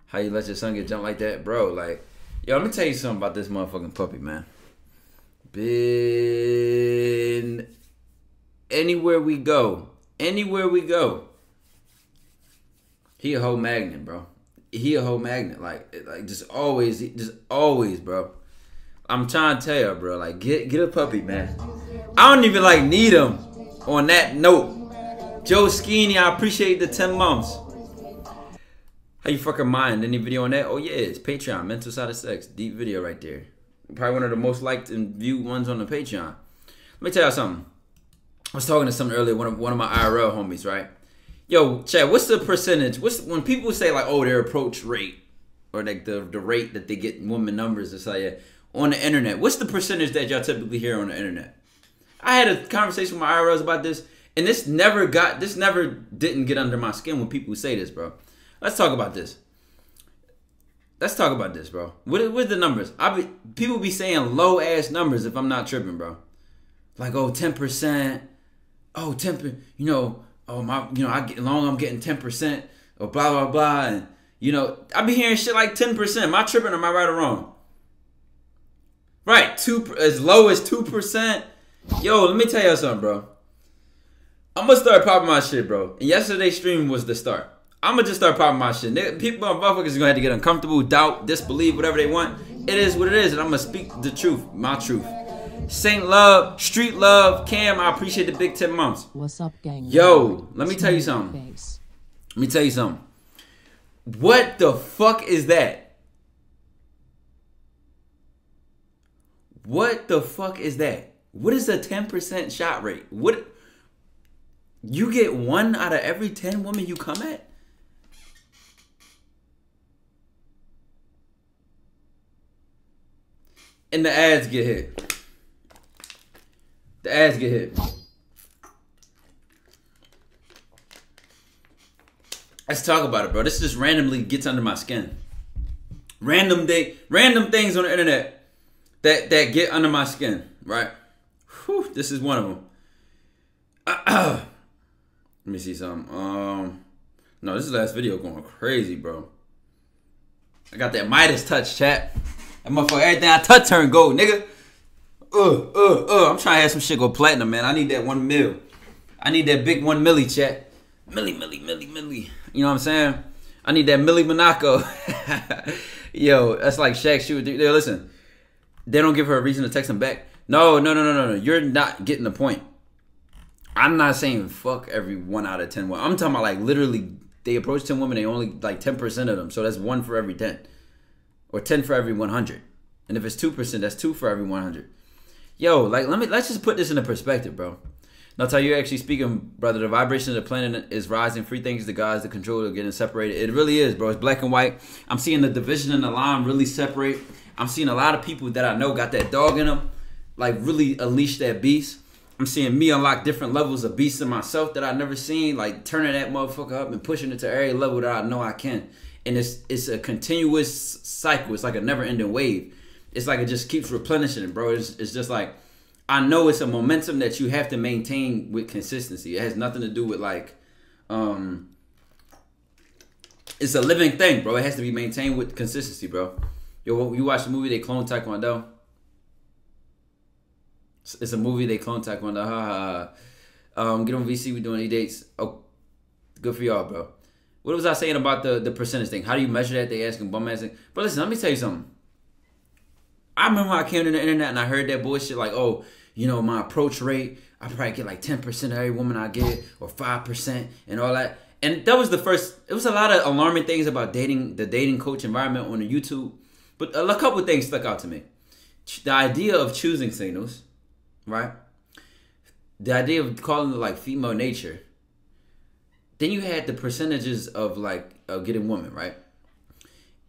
How you let your son get jumped like that, bro? Like, yo, let me tell you something about this motherfucking puppy, man. Been anywhere we go, he a whole magnet, bro. He a whole magnet, like just always, bro. I'm trying to tell you, bro, like get a puppy, man. I don't even like need him. On that note, Joe Skeeny, I appreciate the 10 months. How you fucking mind? Any video on that? Oh yeah, it's Patreon, Mental Side of Sex, deep video right there. Probably one of the most liked and viewed ones on the Patreon. Let me tell you something. I was talking to someone earlier, one of my IRL homies, right? Yo, Chad, what's the percentage? When people say like, oh, their approach rate or like the rate that they get women numbers or something on the internet? What's the percentage that y'all typically hear on the internet? I had a conversation with my IRLs about this, and this never didn't get under my skin when people say this, bro. Let's talk about this. Bro. What the numbers? People be saying low ass numbers if I'm not tripping, bro. Like, oh, 10%. Oh, 10%. You know, oh my, you know, I'm getting 10% or blah blah blah, and you know, I be hearing shit like 10%. Am I tripping? Or am I right or wrong? Right, as low as 2%. Yo, let me tell you something, bro. I'm gonna start popping my shit, bro. And yesterday's stream was the start. I'm gonna just start popping my shit. People, motherfuckers, are gonna have to get uncomfortable, doubt, disbelieve, whatever they want. It is what it is, and I'm gonna speak the truth, my truth. Saint Love, Street Love, Cam, I appreciate the big 10 months. What's up, gang? Yo, let me tell you something. What the fuck is that? What the fuck is that? What is a 10% shot rate? What? You get 1 out of every 10 women you come at? And the ads get hit. The ads get hit. Let's talk about it, bro. This just randomly gets under my skin. Random things on the internet that get under my skin, right? Whew, this is one of them. Let me see something. No, this is the last video going crazy, bro. I got that Midas touch, chat. That motherfucker, everything I touch turn gold, nigga. I'm trying to have some shit go platinum, man. I need that 1 mil. I need that big 1 milli, chat. Milli. You know what I'm saying? I need that Milli Monaco. Yo, that's like Shaq shoot. Yo, listen, they don't give her a reason to text him back. No. You're not getting the point. I'm not saying fuck every 1 out of 10 women. I'm talking about like literally they approach 10 women, they only like 10% of them. So that's 1 for every 10. Or 10 for every 100. And if it's 2%, that's 2 for every 100. Yo, like let's just put this into perspective, bro. Now, tell you actually speaking, brother, the vibration of the planet is rising. Free things to gods, the control of getting separated. It really is, bro. It's black and white. I'm seeing the division and the line really separate. I'm seeing a lot of people that I know got that dog in them, like really unleash that beast. I'm seeing me unlock different levels of beast in myself that I've never seen, like turning that motherfucker up and pushing it to every level that I know I can. And it's a continuous cycle. It's like a never-ending wave. It's like it just keeps replenishing it, bro. It's just like, I know it's a momentum that you have to maintain with consistency. It has nothing to do with like, it's a living thing, bro. It has to be maintained with consistency, bro. Yo, you watch the movie, they clone Tykondoe? It's a movie, they clone Tykondoe. Get on VC, we doing E-dates. Oh, good for y'all, bro. What was I saying about the percentage thing? How do you measure that? They asking bum ass thing. But listen, let me tell you something. I remember when I came to the internet and I heard that bullshit like, oh, you know, my approach rate, I probably get like 10% of every woman I get, or 5% and all that. And that was the first, it was a lot of alarming things about dating, the dating coach environment on the YouTube. But a couple of things stuck out to me. The idea of choosing signals, right? The idea of calling it like female nature. Then you had the percentages of like of getting women, right?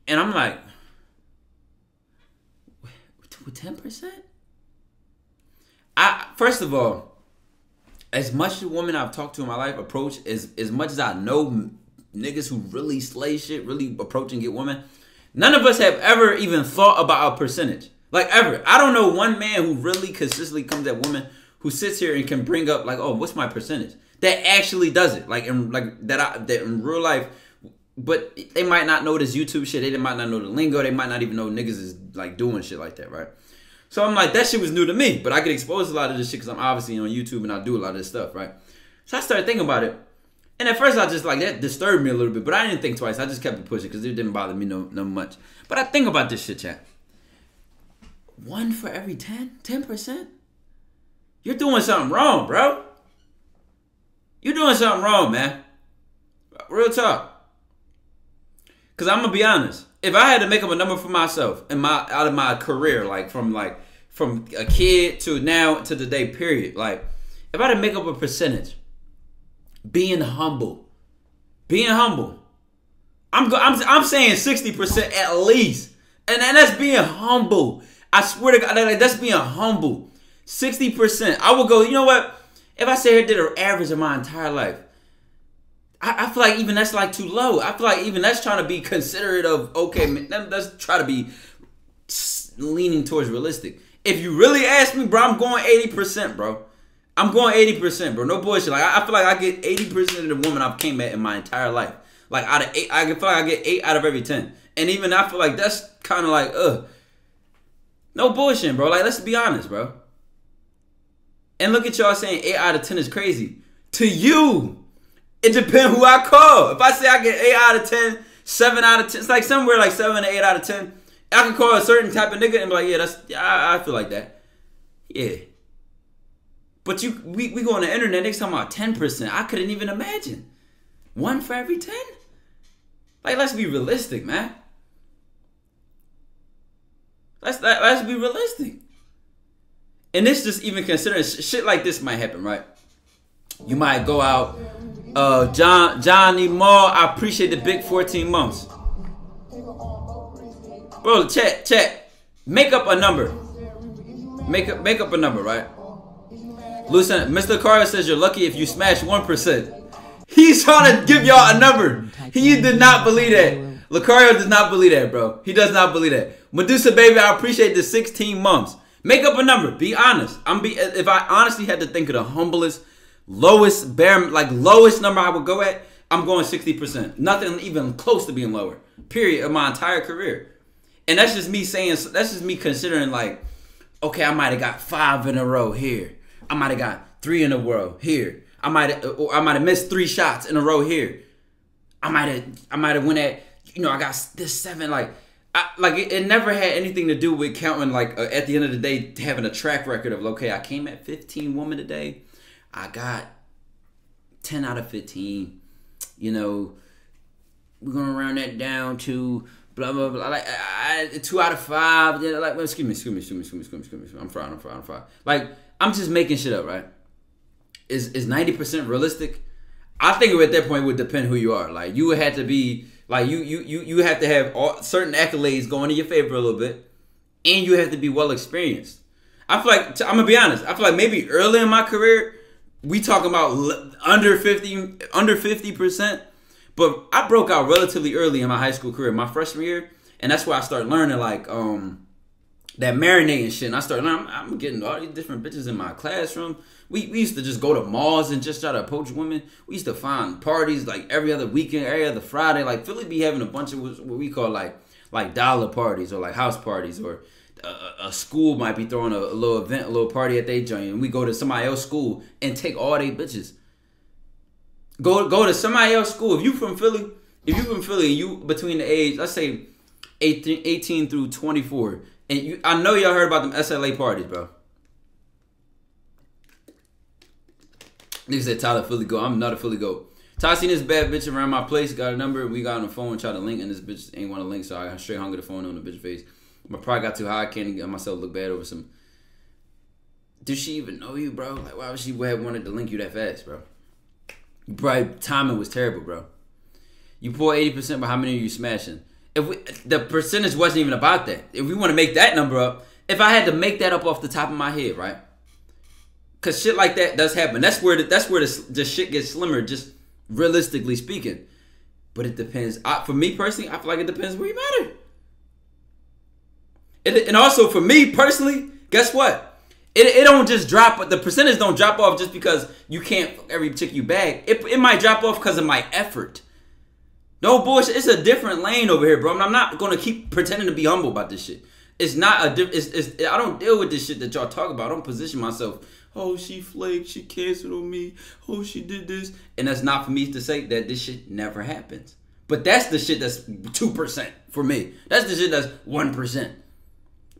And I'm like, 10%? First of all, as much as women I've talked to in my life approach, as much as I know niggas who really slay shit, really approach and get women, none of us have ever even thought about a percentage. Like ever. I don't know one man who really consistently comes at women who sits here and can bring up like, oh, what's my percentage? That actually does it. Like in real life, but they might not know this YouTube shit. They might not know the lingo. They might not even know niggas is like doing shit like that, right? So I'm like, that shit was new to me, but I get exposed to a lot of this shit because I'm obviously on YouTube and I do a lot of this stuff, right? So I started thinking about it. And at first I just like, that disturbed me a little bit, but I didn't think twice. I just kept it pushing because it didn't bother me no much. But I think about this shit, chat. 1 for every 10? 10%? You're doing something wrong, bro. You're doing something wrong, man. Real talk. Because I'm going to be honest. If I had to make up a number for myself out of my career, like from a kid to now to the day period, like if I had to make up a percentage, being humble. I'm saying 60% at least. And that's being humble. I swear to God, that's being humble. 60%. I would go, you know what? If I say I did an average of my entire life, I feel like even that's like too low. I feel like even that's trying to be considerate of, okay, let's try to be leaning towards realistic. If you really ask me, bro, I'm going 80%, bro. I'm going 80%, bro. No bullshit. Like I feel like I get 80% of the woman I've came at in my entire life. Like out of 8, I feel like I get 8 out of every 10. And even I feel like that's kind of like, no bullshit, bro. Like, let's be honest, bro. And look at y'all saying 8 out of 10 is crazy. To you, it depends who I call. If I say I get 8 out of 10, 7 out of 10, it's like somewhere like 7 to 8 out of 10. I can call a certain type of nigga and be like, I feel like that. Yeah. But we go on the internet, they talking about 10%. I couldn't even imagine. 1 for every 10? Like, let's be realistic, man. Let's be realistic. And this just even considering shit like this might happen, right? You might go out, Johnny Moore, I appreciate the big 14 months. Bro, check. Make up a number. Make up a number, right? Listen, Mr. Carter says you're lucky if you smash 1%. He's trying to give y'all a number. He did not believe that. Lucario does not believe that, bro. He does not believe that. Medusa, baby, I appreciate the 16 months. Make up a number. Be honest. If I honestly had to think of the humblest, lowest number I would go at, I'm going 60%. Nothing even close to being lower. Period. Of my entire career. And that's just me saying. That's just me considering like, okay, I might have got 5 in a row here. I might have got 3 in a row here. I might have missed 3 shots in a row here. I might have went at, I got this 7. It never had anything to do with counting, like, at the end of the day, having a track record of, okay, I came at 15 women today. I got 10 out of 15. We're going to round that down to blah, blah, blah. Like, 2 out of 5. Like, excuse me. I'm fried. Like, I'm just making shit up, right? Is 90% realistic? I think at that point it would depend who you are. Like, you would have to be... Like, you have to have certain accolades going in your favor a little bit. And you have to be well experienced. I feel like, I'm going to be honest, I feel like maybe early in my career, we talking about under 50%. But I broke out relatively early in my high school career, my freshman year. And that's where I started learning, like, that marinating shit. And I started learning, I'm getting all these different bitches in my classroom. We used to just go to malls and just try to approach women. We used to find parties like every other weekend, every other Friday. Like Philly be having a bunch of what we call like dollar parties or like house parties, or a school might be throwing a little event, a little party at their joint, and we go to somebody else's school and take all they bitches. Go to somebody else's school. If you from Philly, you between the age, let's say 18 through 24, and I know y'all heard about them SLA parties, bro. Nigga said Tyler Philly go. I'm not a Philly go. Ty seen this bad bitch around my place, got a number, we got on the phone and tried to link, and this bitch ain't want to link, so I straight hung the phone on the bitch face. My pride got too high, I can't get myself look bad over some. Does she even know you, bro? Like, why would she have wanted to link you that fast, bro? Timing was terrible, bro. You pour 80%, but how many are you smashing? The percentage wasn't even about that. If we want to make that number up, if I had to make that up off the top of my head, right? Because shit like that does happen. That's where the shit gets slimmer, just realistically speaking. But it depends. For me personally, I feel like it depends where you matter. And also for me personally, guess what? It don't just drop, but the percentage don't drop off just because you can't fuck every chick you bag. It might drop off because of my effort. No bullshit. It's a different lane over here, bro. I'm not gonna keep pretending to be humble about this shit. It's not a I don't deal with this shit that y'all talk about. I don't position myself. Oh, she flaked. She canceled on me. Oh, she did this. And that's not for me to say that this shit never happens. But that's the shit that's 2% for me. That's the shit that's 1%.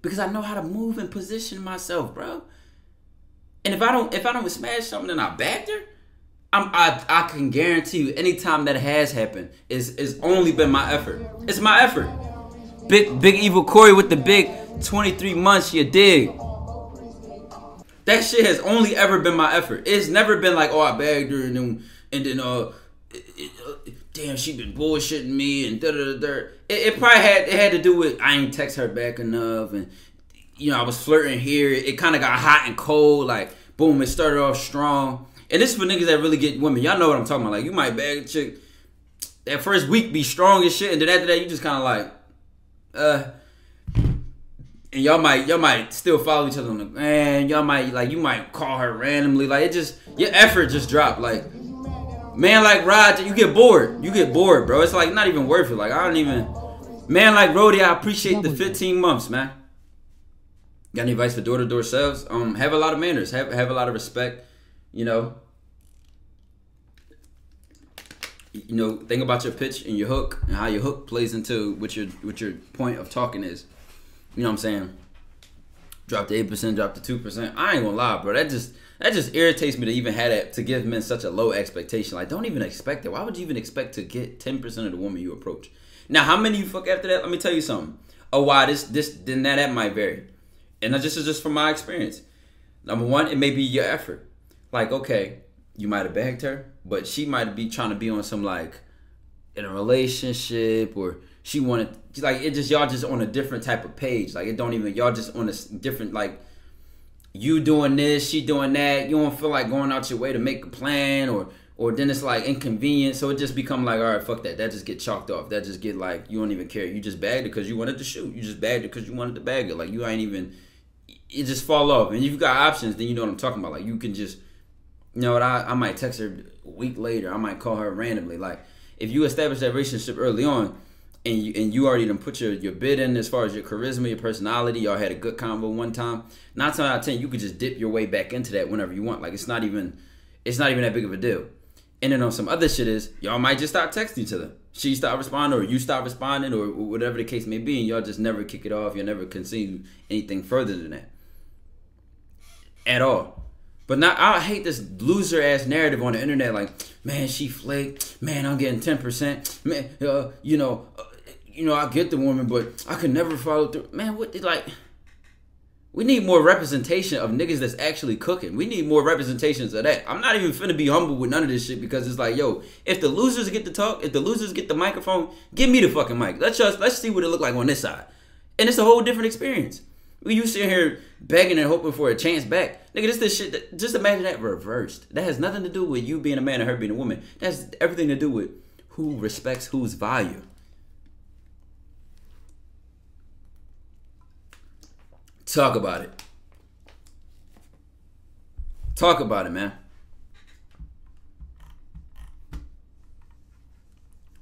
Because I know how to move and position myself, bro. And if I don't smash something and I backed her, I can guarantee you, anytime that has happened, it's only been my effort. It's my effort. Big Evil Corey with the big 23 months, you dig? That shit has only ever been my effort. It's never been like, oh, I bagged her and then damn, she been bullshitting me and da da da. It probably had to do with I ain't text her back enough, and you know I was flirting here. It kind of got hot and cold. Like boom, it started off strong. And this is for niggas that really get women. Y'all know what I'm talking about. Like you might bag a chick that first week be strong as shit, and then after that you just kind of like, and y'all might still follow each other on the, man. Y'all might like you might call her randomly. Like it just your effort just dropped. Like man like Rod, you get bored. You get bored, bro. It's like not even worth it. Like I don't even. Man like Rody, I appreciate the 15 months, man. Got any advice for door-to-door sales? Have a lot of manners. Have a lot of respect. You know, think about your pitch and your hook and how your hook plays into what your point of talking is. You know what I'm saying? Drop to 8%, drop to 2%. I ain't gonna lie, bro. That just irritates me to even have that, to give men such a low expectation. Like, don't even expect it. Why would you even expect to get 10% of the woman you approach? Now, how many you fuck after that? Let me tell you something. Oh, why then that might vary. And this is just from my experience. Number one, it may be your effort. Like, okay, you might have bagged her, but she might be trying to be on some, like, in a relationship, or she wanted, like, it just, y'all just on a different type of page. Like, it don't even, y'all just on a different, like, you doing this, she doing that. You don't feel like going out your way to make a plan, or then it's, like, inconvenient. So it just become like, all right, fuck that. That just get chalked off. That just get, like, you don't even care. You just bagged it because you wanted to shoot. You just bagged it because you wanted to bag it. Like, you ain't even, it just fall off. And if you got options, then you know what I'm talking about. Like, you can just, you know what, I might text her a week later. I might call her randomly. Like, if you establish that relationship early on, and you already done put your bid in as far as your charisma, your personality, y'all had a good combo one time, 9 times out of 10, you could just dip your way back into that whenever you want. Like, it's not even that big of a deal. And then on some other shit is, y'all might just stop texting each other. She stop responding, or you stop responding, or whatever the case may be, and y'all just never kick it off. You'll never continue anything further than that. At all. But now I hate this loser ass narrative on the internet. Like, man, she flaked. Man, I'm getting 10%. Man, I get the woman, but I could never follow through. Man, what? Like, we need more representation of niggas that's actually cooking. We need more representations of that. I'm not even finna be humble with none of this shit, because it's like, yo, if the losers get to talk, if the losers get the microphone, give me the fucking mic. Let's see what it look like on this side, and it's a whole different experience. You sit here begging and hoping for a chance back. Nigga, this shit, just imagine that reversed. That has nothing to do with you being a man and her being a woman. That's everything to do with who respects whose value. Talk about it. Talk about it, man.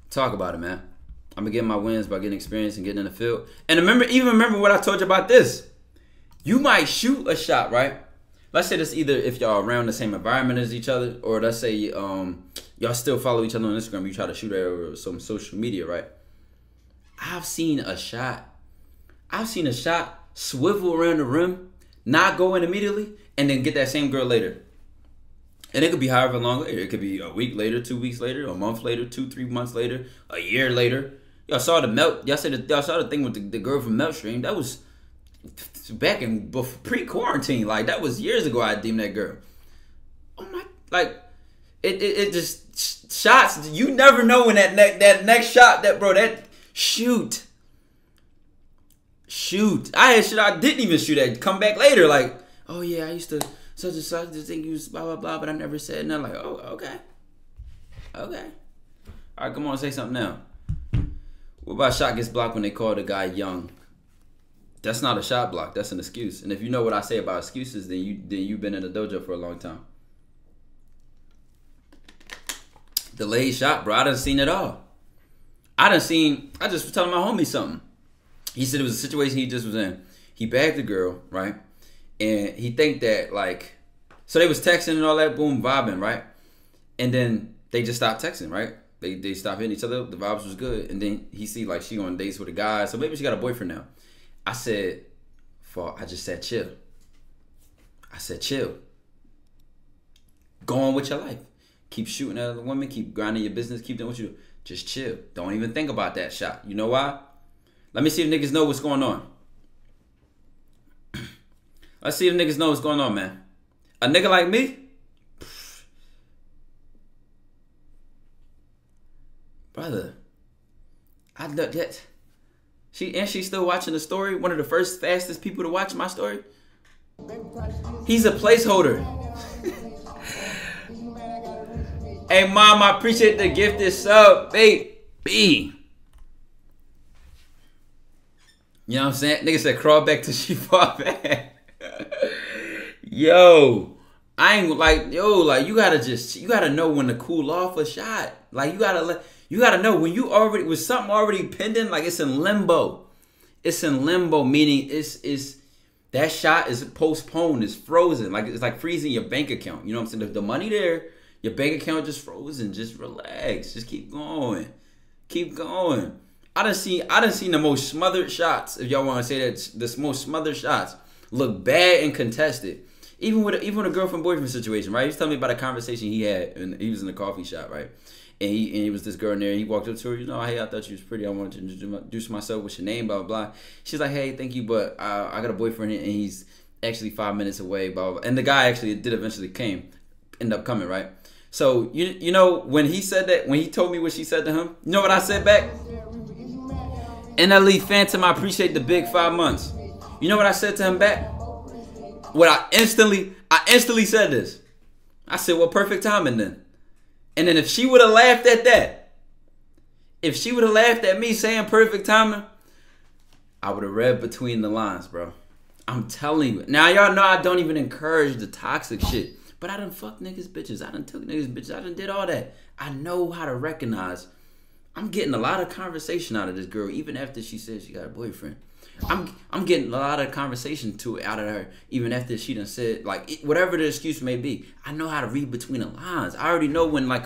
Talk about it, man. I'm gonna get my wins by getting experience and getting in the field. And remember what I told you about this. You might shoot a shot, right? Let's say this either if y'all around the same environment as each other, or let's say y'all still follow each other on Instagram. You try to shoot at over some social media, right? I've seen a shot swivel around the rim, not go in immediately, and then get that same girl later. And it could be however long later. It could be a week later, 2 weeks later, a month later, 2-3 months later, a year later. Y'all saw the thing with the girl from Meltstream. That was back in pre-quarantine. Like, that was years ago. I deemed that girl. Oh my! Like, it just shots. You never know when that next shot that shoot. I had shit I didn't even shoot at. Come back later, like, oh yeah, I used to such and such to think you was blah blah blah, but I never said nothing. Like, oh okay. All right, come on, say something now. What about shot gets blocked when they call the guy young? That's not a shot block. That's an excuse. And if you know what I say about excuses, then you've been in the dojo for a long time. Delayed shot, bro. I done seen it all. I just was telling my homie something. He said it was a situation he just was in. He bagged the girl, right? And he think that, like, so they was texting and all that, boom, vibing, right? And then they just stopped texting, right? They stopped hitting each other. The vibes was good. And then he see, like, she on dates with a guy. So maybe she got a boyfriend now. I just said, chill. I said, chill. Go on with your life. Keep shooting at other women. Keep grinding your business. Keep doing what you do. Just chill. Don't even think about that shot. You know why? Let me see if niggas know what's going on. Let's see if niggas know what's going on, man. A nigga like me? Brother. I know that. She's still watching the story. One of the first fastest people to watch my story. He's a placeholder. Hey, Mom, I appreciate the gifted sub, baby. You know what I'm saying? Nigga said crawl back till she fall back. Yo, I ain't like, like you gotta know when to cool off a shot. Like you gotta know when you already with something already pending. Like it's in limbo. It's in limbo, meaning it's that shot is postponed. It's frozen. Like it's like freezing your bank account. You know what I'm saying? The money there, your bank account just frozen. Just relax. Just keep going. Keep going. I done seen the most smothered shots. If y'all want to say that, the most smothered shots look bad and contested. Even with a girlfriend boyfriend situation, right? He was telling me about a conversation he had, and he was in a coffee shop, right? And he was this girl in there. He walked up to her, hey, I thought you was pretty. I wanted to introduce myself. What's your name? Blah blah blah. She's like, hey, thank you, but I got a boyfriend and he's actually 5 minutes away. Blah blah. Blah. And the guy actually did eventually end up coming, right? So you know when he said that, when he told me what she said to him, you know what I said back? NLE Phantom, I appreciate the big 5 months. You know what I said to him back? I instantly said this. I said, well, perfect timing then. And then if she would have laughed at that, if she would have laughed at me saying perfect timing, I would have read between the lines, bro. I'm telling you. Now, y'all know I don't even encourage the toxic shit. But I done fucked niggas, bitches. I done took niggas, bitches. I done did all that. I know how to recognize. I'm getting a lot of conversation out of this girl, even after she said she got a boyfriend. I'm getting a lot of conversation out of her, even after she done said, like, whatever the excuse may be. I know how to read between the lines. I already know when, like,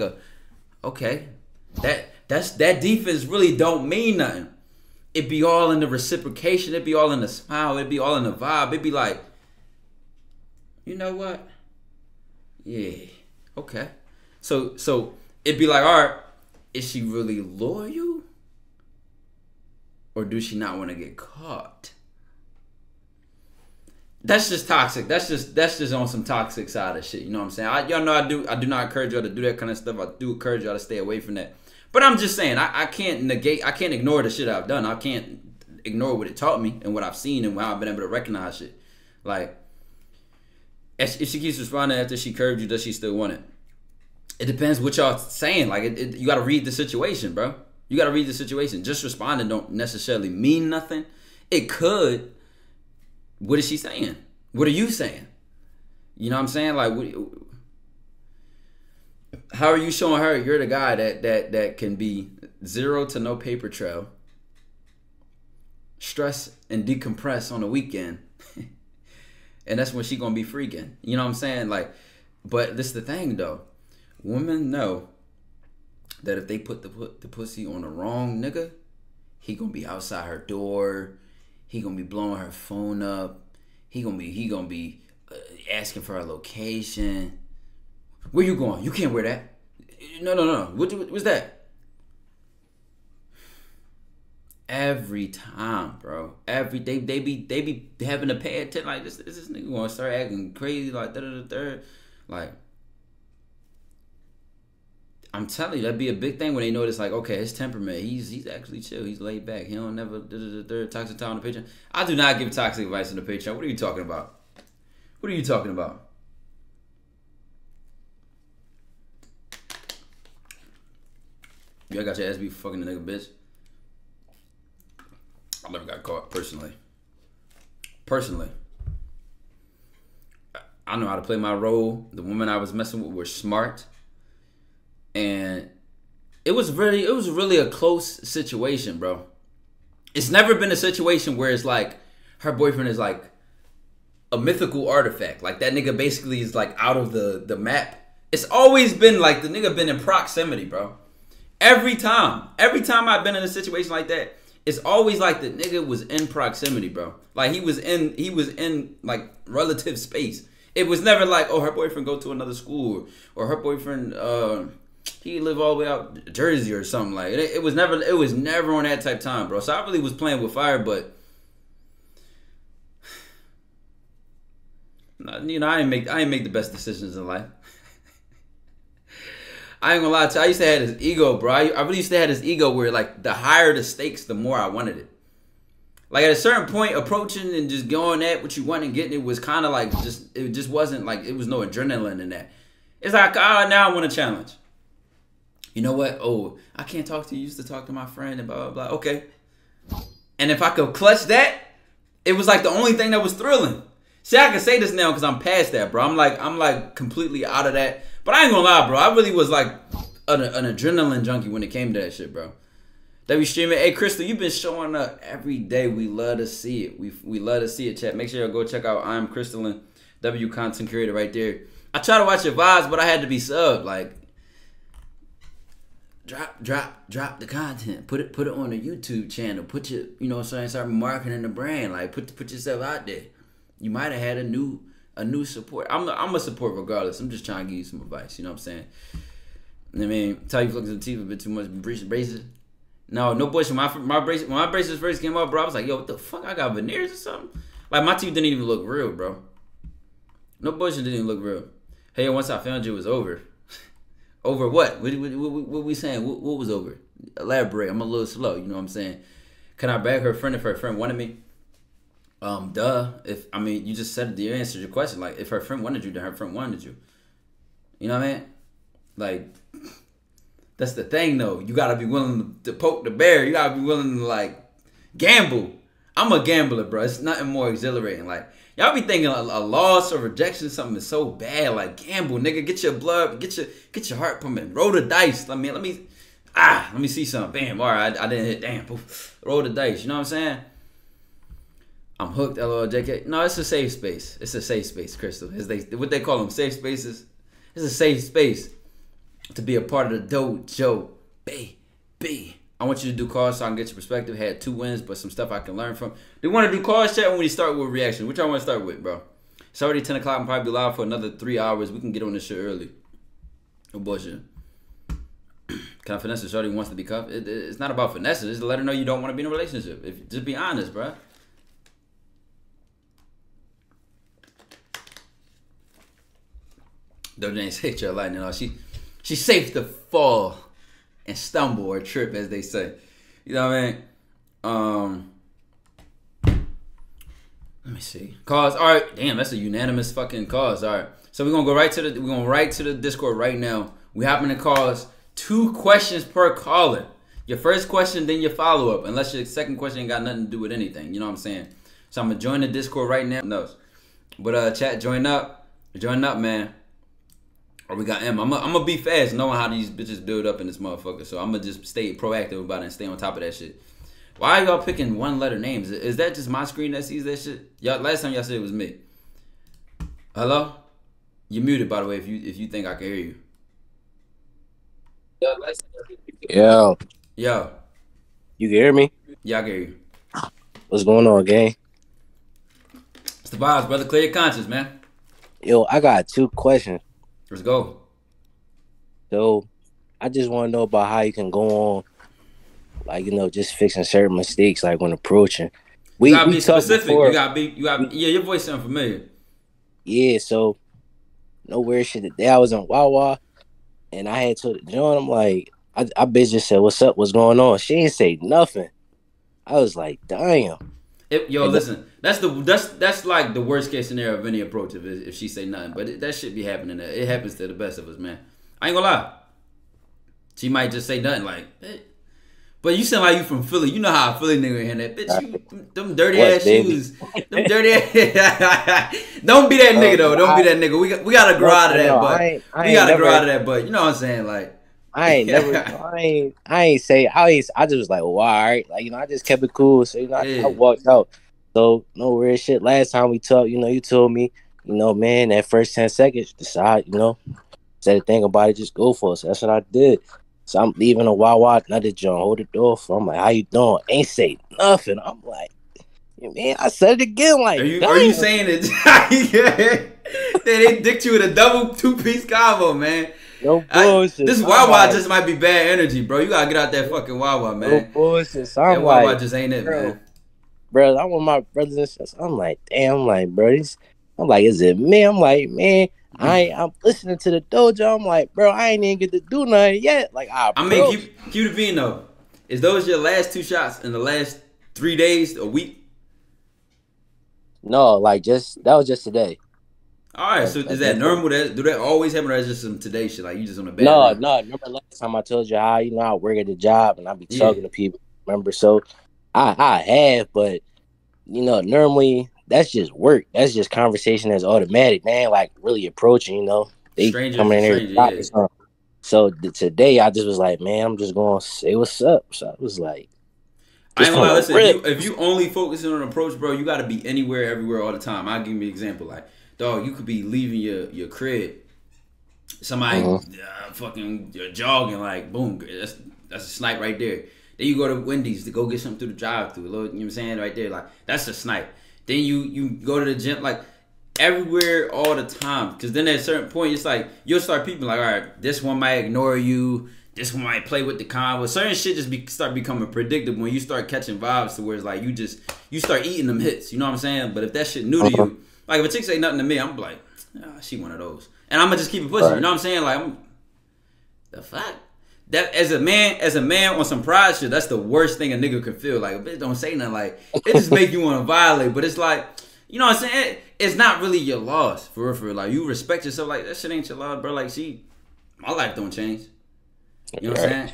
okay, that defense really don't mean nothing. It be all in the reciprocation. It be all in the smile. It be all in the vibe. It be like, you know what? Yeah, okay. So it be like, all right, is she really loyal? Or does she not want to get caught? That's just toxic. That's just on some toxic side of shit. You know what I'm saying? Y'all know I do not encourage y'all to do that kind of stuff. I do encourage y'all to stay away from that. But I'm just saying, I can't ignore the shit I've done. I can't ignore what it taught me and what I've seen and how I've been able to recognize shit. Like, if she keeps responding after she curved you, does she still want it? It depends what y'all saying. Like, you got to read the situation, bro. You got to read the situation. Just responding don't necessarily mean nothing. It could. What is she saying? What are you saying? You know what I'm saying? Like, how are you showing her you're the guy that can be zero to no paper trail, stress and decompress on the weekend, and that's when she gonna be freaking. You know what I'm saying? Like, but this is the thing though. Women know that if they put the pussy on the wrong nigga, he gonna be outside her door. He gonna be blowing her phone up. He gonna be asking for her location. Where you going? You can't wear that. No. What's that? Every time, bro. Every day they be having to pay attention. Like this nigga gonna start acting crazy. Like like. I'm telling you, that'd be a big thing when they notice, like, okay, his temperament, he's actually chill, he's laid back, he don't never toxic time on the Patreon. I do not give toxic advice on the Patreon. What are you talking about? What are you talking about? You got your ass beat fucking the nigga, bitch. I never got caught personally. I know how to play my role. The women I was messing with were smart. And it was really a close situation, bro. It's never been a situation where it's like her boyfriend is like a mythical artifact. Like that nigga basically is like out of the map. It's always been like the nigga been in proximity, bro. Every time I've been in a situation like that, it's always like the nigga was in proximity, bro. Like he was in like relative space. It was never like, oh, her boyfriend go to another school, or her boyfriend he live all the way out Jersey or something like. It was never on that type of time, bro. So I really was playing with fire, but you know, I didn't make the best decisions in life. I ain't gonna lie to you. I used to have this ego, bro. I really used to have this ego where, like, the higher the stakes, the more I wanted it. Like, at a certain point, approaching and just going at what you want and getting it was kind of like it just wasn't like, it was no adrenaline in that. It's like, now I want a challenge. You know what? Oh, I can't talk to you. Used to talk to my friend and blah, blah, blah. Okay. And if I could clutch that, it was like the only thing that was thrilling. See, I can say this now because I'm past that, bro. I'm like completely out of that. But I ain't gonna lie, bro. I really was like an adrenaline junkie when it came to that shit, bro. That we streaming. Hey, Crystal, you've been showing up every day. We love to see it. We love to see it, chat. Make sure you go check out I'm Crystalline, W content creator right there. I try to watch your vibes, but I had to be subbed. Like, drop the content. Put it on a YouTube channel. Put your, you know what I'm saying, start marketing the brand. Like, put yourself out there. You might have had a new support. I'm a support regardless. I'm just trying to give you some advice. You know what I'm saying? I mean, tell you looking at the teeth a bit too much. Braces. No bullshit. My braces, when my braces first came up, bro, I was like, yo, what the fuck? I got veneers or something? Like, my teeth didn't even look real, bro. No bullshit, didn't even look real. Hey, once I found you, it was over. Over what? What we saying? What was over? Elaborate. I'm a little slow. You know what I'm saying? Can I bag her friend if her friend wanted me? Duh. You just said you answered your question. Like, if her friend wanted you, then her friend wanted you. You know what I mean? Like, that's the thing, though. You gotta be willing to poke the bear. You gotta be willing to, like, gamble. I'm a gambler, bro. It's nothing more exhilarating. Like, y'all be thinking a loss or rejection, something is so bad. Like, gamble, nigga. Get your blood, get your heart pumping. Roll the dice. Let me see something. Bam. All right, I didn't hit. Damn. Poof. Roll the dice. You know what I'm saying? I'm hooked, LOJK. No, it's a safe space. It's a safe space, Crystal. What they call them, safe spaces. It's a safe space to be a part of the dojo, baby. I want you to do calls so I can get your perspective. Had 2 wins, but some stuff I can learn from. Do you want to do calls, chat, when we start with reaction? Which I want to start with, bro? It's already 10 o'clock. I'm probably live for another 3 hours. We can get on this shit early. No bullshit. Can I finesse her? Shorty wants to be cuffed. It's not about finesse. It's to let her know you don't want to be in a relationship. Just be honest, bro. Dojo ain't safe to lightning. She's safe to fall and stumble or trip, as they say. You know what I mean? Let me see. Cause, all right. Damn, that's a unanimous fucking cause. All right. So we're gonna go right to the Discord right now. We happen to cause 2 questions per caller. Your first question, then your follow up. Unless your second question ain't got nothing to do with anything. You know what I'm saying? So I'm gonna join the Discord right now. No. But chat, join up. Join up, man. Or we got M. I'm gonna be fast knowing how these bitches build up in this motherfucker. So I'm gonna just stay proactive about it and stay on top of that shit. Why are y'all picking 1-letter names? Is that just my screen that sees that shit? Y'all, last time y'all said it was me. Hello? You're muted, by the way, if you think I can hear you. Yo. Yo. You can hear me? Yeah, I can hear you. What's going on, gang? It's the vibes, brother. Clear your conscience, man. Yo, I got 2 questions. Let's go. So, I just want to know about how you can go on, like, you know, just fixing certain mistakes, like when approaching. You gotta be specific. Before. Yeah, your voice sounds familiar. Yeah, so, no weird shit. Today I was on Wawa, and I had to join. I'm like, I bitch just said, "What's up? What's going on?" She didn't say nothing. I was like, damn. Listen, that's like the worst case scenario of any approach if she say nothing. But that shit be happening. It happens to the best of us, man. I ain't gonna lie. She might just say nothing like, hey. But you sound like you from Philly. You know how a Philly nigga in that bitch. Them dirty ass shoes. Them dirty ass. Don't be that nigga though. Don't be that nigga. We gotta grow out of that. But we gotta grow out of that. But you know what I'm saying? Like, I ain't never, I ain't say, I just was like, well, all right, like I just kept it cool. So I Yeah. walked out. So no weird shit. Last time we talked, you told me, man, that first 10 seconds, decide, said a thing about it, just go for it. So that's what I did. So I'm leaving a Wawa, another joint, hold the door for. I'm like, how you doing? Ain't say nothing. I'm like, man, I said it again, Are like, you damn. saying it? They dicked you with a double 2-piece combo, man. No bullshit. This So I'm Wawa like, just might be bad energy, bro. You gotta get out that fucking Wawa, no man. bullshit. So That I'm Wawa like, just ain't it, bro, man. I'm with my brothers and sisters. I'm like, damn, I'm like, bro, I'm like, is it me? I'm like, man, I'm listening to the dojo. I'm like, bro, I ain't even get to do nothing yet. Like, I I mean, approached. keep the being though. Is those your last 2 shots in the last 3 days, a week? No, like that was just today. All right, so is that normal? Do that always happen, or is just some today shit? Like you just on a bad No, run? no. Remember last time I told you how I work at the job and I be Yeah. talking to people. Remember, so I have, but normally that's just work. That's just conversation that's automatic. They ain't like really approaching. They Stranger coming to in here to stranger, shop or yeah. something. So today I just was like, man, I'm just gonna say what's up. So I was like, I just ain't gonna on lie. a Listen, rip. if you only focusing on approach, bro, you got to be anywhere, everywhere, all the time. I'll give you an example. Like, dog, you could be leaving your crib, somebody Mm-hmm. fucking you're jogging, like, boom, that's a snipe right there. Then you go to Wendy's to go get something through the drive-through. You know what I'm saying? Right there, like that's a snipe. Then you go to the gym, like everywhere, all the time. Because then at a certain point, it's like you'll start peeping, like, all right, this one might ignore you. This one might play with the convo. Certain shit just start becoming predictable when you start catching vibes to where it's like you start eating them hits. You know what I'm saying? But if that shit new to Mm-hmm. you, like if a chick say nothing to me, I'm like, she one of those, and I'm gonna just keep it pushing. Right. You know what I'm saying? Like, the fuck. That as a man on some pride shit, that's the worst thing a nigga can feel. Like a bitch don't say nothing. Like it just make you want to violate. But it's like, you know what I'm saying? It's not really your loss for real. For real. Like you respect yourself. Like that shit ain't your loss, bro. Like my life don't change. You know what I'm saying?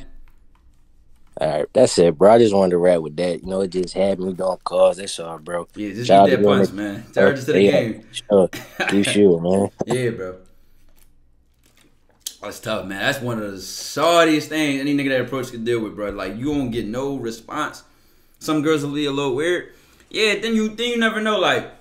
All right, that's it, bro. I just wanted to rap with that. It just had me doing calls. That's all, bro. Yeah, just Shout eat out to that you on punch, the man. Charges to the yeah, game. sure. You sure, man. Yeah, bro. That's tough, man. That's one of the saltiest things any nigga that approach can deal with, bro. Like you won't get no response. Some girls will be a little weird. Yeah, then you never know. Like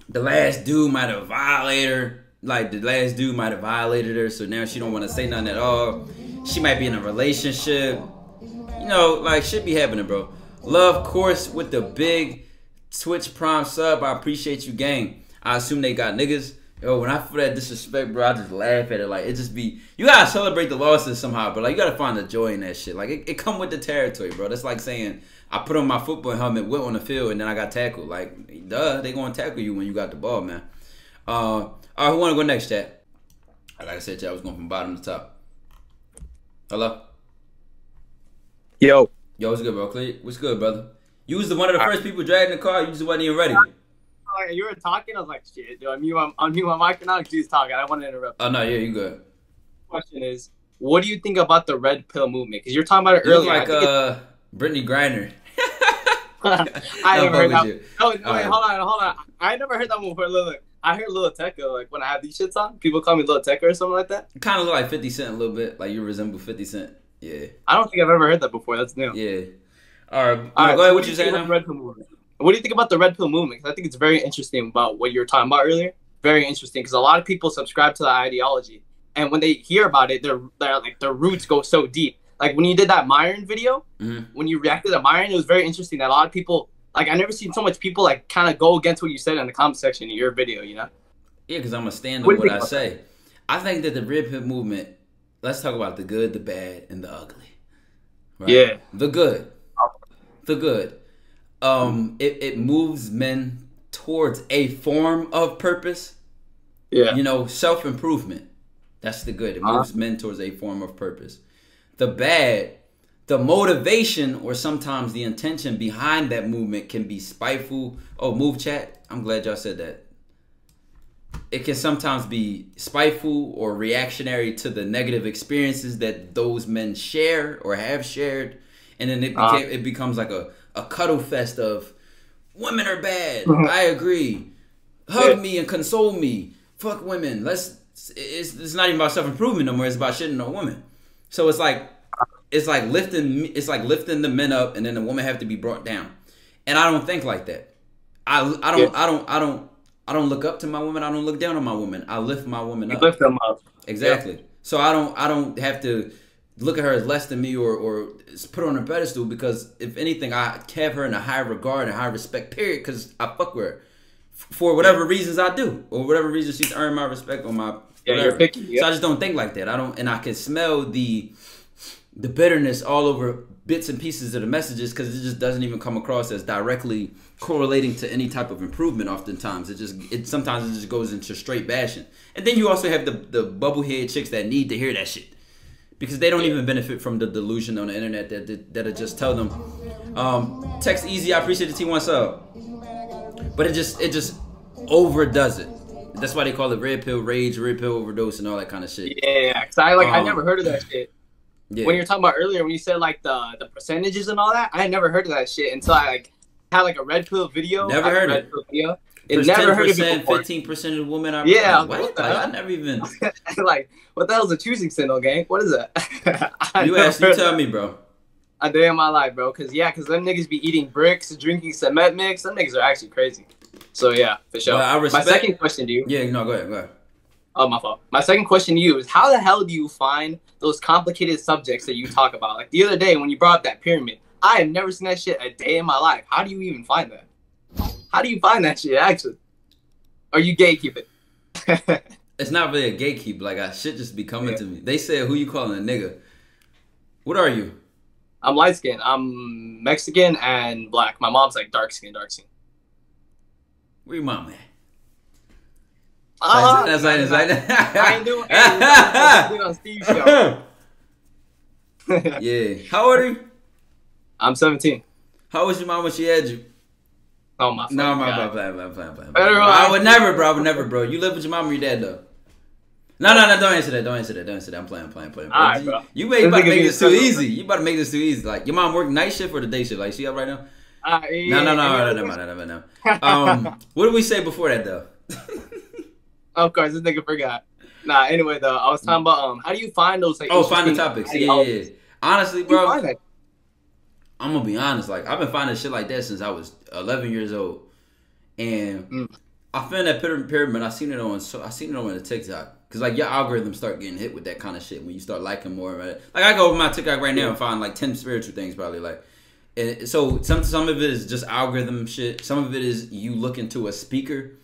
the last dude might have violated her. Like the last dude might have violated her, so now she don't want to say nothing at all. She might be in a relationship. Like shit be happening, bro. Love course with the big Twitch Prime sub. I appreciate you, gang. I assume they got niggas. Yo, when I feel that disrespect, bro, I just laugh at it. Like, it just be... You gotta celebrate the losses somehow, but, like, you gotta find the joy in that shit. Like, it come with the territory, bro. That's like saying, I put on my football helmet, went on the field, and then I got tackled. Like, duh, they gonna tackle you when you got the ball, man. All right, who wanna go next, chat? Like I said, chat, I was going from bottom to top. Hello? Yo, what's good, bro? Clay? What's good, brother? You was one of the first people dragging the car. You just wasn't even ready. You were talking. I was like, "Shit, dude, I'm mute my mic now. She's talking. I don't want to interrupt." Oh no, yeah, you good. Question is, what do you think about the red pill movement? Because you're talking about it You look earlier. like Brittany Griner. I never heard that. You. Oh, wait, hold on. I never heard that one before. Look. I heard Lil Tecca, like when I have these shits on, people call me Lil Tecca or something like that. You kind of look like 50 Cent a little bit, like you resemble 50 Cent. Yeah. I don't think I've ever heard that before. That's new. Yeah. All right. All right, go ahead. so What you saying now? Red pill movement? What do you think about the red pill movement? Because I think it's very interesting about what you were talking about earlier. Very interesting because a lot of people subscribe to that ideology, and when they hear about it, their roots go so deep. Like when you did that Myron video, when you reacted to Myron, it was very interesting that a lot of people, like I never seen so much people like kind of go against what you said in the comment section in your video. Yeah, because I'm gonna stand on what I say. That? I think that the red pill movement. Let's talk about the good, the bad, and the ugly. Right? Yeah, the good. It moves men towards a form of purpose. Yeah. Self-improvement. That's the good. It moves men towards a form of purpose. The bad, the motivation or sometimes the intention behind that movement can be spiteful. Oh, move chat. I'm glad y'all said that. It can sometimes be spiteful or reactionary to the negative experiences that those men share or have shared. And then it becomes like a cuddle fest of women are bad. I agree. Hug me and console me. Fuck women. It's not even about self-improvement no more. It's about shitting on women. So it's like lifting the men up, and then the woman have to be brought down. And I don't think like that. I don't look up to my woman. I don't look down on my woman. I lift my woman up. Lift them up. Exactly. Yeah. So I don't have to look at her as less than me or put her on a pedestal, because if anything, I have her in a high regard and high respect. Period. Because I fuck with her for whatever reasons I do, or whatever reason she's earned my respect or my. Yeah, you're picky. Yeah. So I just don't think like that. And I can smell the bitterness all over bits and pieces of the messages, because it just doesn't even come across as directly correlating to any type of improvement. Oftentimes sometimes it just goes into straight bashing. And then you also have the bubblehead chicks that need to hear that shit, because they don't even benefit from the delusion on the internet that'll just tell them, text easy, I appreciate the T1 sub, but it just overdoes it. That's why they call it red pill rage, red pill overdose, and all that kind of shit. Yeah, because I never heard of that shit. Yeah. When you were talking about earlier, when you said like the percentages and all that, I had never heard of that shit until I like had like a red pill video. Never heard it. Video. It never heard of it before. 15% of the women are. Yeah, what? Like, I never even. Like, what the hell is a choosing signal, gang? What is that? You tell me, bro. A day in my life, bro. Because them niggas be eating bricks, drinking cement mix. Them niggas are actually crazy. So yeah, for sure. Well, my second question to you. Yeah, no, go ahead. Oh, my fault. My second question to you is, how the hell do you find those complicated subjects that you talk about? Like the other day when you brought up that pyramid, I have never seen that shit a day in my life. How do you even find that? How do you find that shit, actually? Or you gatekeep it? It's not really a gatekeep. Like, shit just be coming to me. They said, who you calling a nigga? What are you? I'm light skinned. I'm Mexican and black. My mom's like dark skin. Where your mom at? That's like I ain't doing anything on Steve's show. Yeah. How old are you? I'm 17. How was your mom when she had you? Oh my. No, my playing. I would never, bro. You live with your mom or your dad, though? No. Don't answer that. I'm playing. All right, bro. You about to make this too easy. You about to make this too easy. Like, your mom work night shift or the day shift? Like, she up right now? No. What did we say before that, though? Of course, this nigga forgot. Nah, anyway, though, I was talking about how do you find those like find the topics. Yeah. Honestly, bro, I'm gonna be honest. Like, I've been finding shit like that since I was 11 years old, and I found that pyramid. I seen it on the TikTok, because like your algorithms start getting hit with that kind of shit when you start liking more. Right? Like, I go over my TikTok right now and find like 10 spiritual things probably. Like, and so some of it is just algorithm shit. Some of it is you look into a speaker,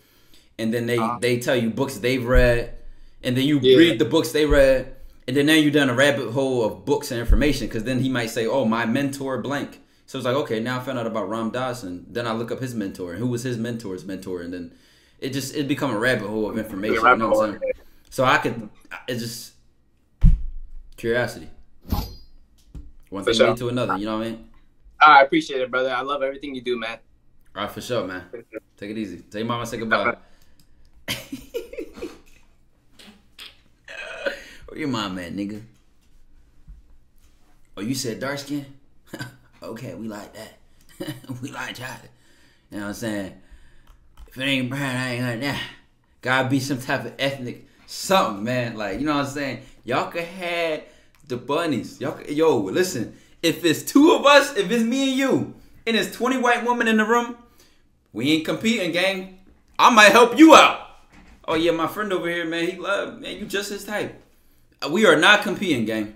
and then they tell you books they've read, and then you read the books they read, and then now you're down a rabbit hole of books and information, because then he might say, oh, my mentor blank. So it's like, okay, now I found out about Ram Dass, and then I look up his mentor, and who was his mentor's mentor, and then it become a rabbit hole of information. You know what I'm saying? So it's just curiosity. One thing lead to another, you know what I mean? I appreciate it, brother. I love everything you do, man. All right, for sure, man. Take it easy. Tell your mama I say goodbye. Where your mom at, nigga? Oh, you said dark skin? Okay, we like that. We like chocolate. You know what I'm saying? If it ain't brown, I ain't like that. Gotta be some type of ethnic something, man. Like, you know what I'm saying? Y'all could have the bunnies. Yo, listen. If it's two of us, if it's me and you, and there's 20 white women in the room, we ain't competing, gang. I might help you out. Oh, yeah, my friend over here, man, you just his type. We are not competing, gang.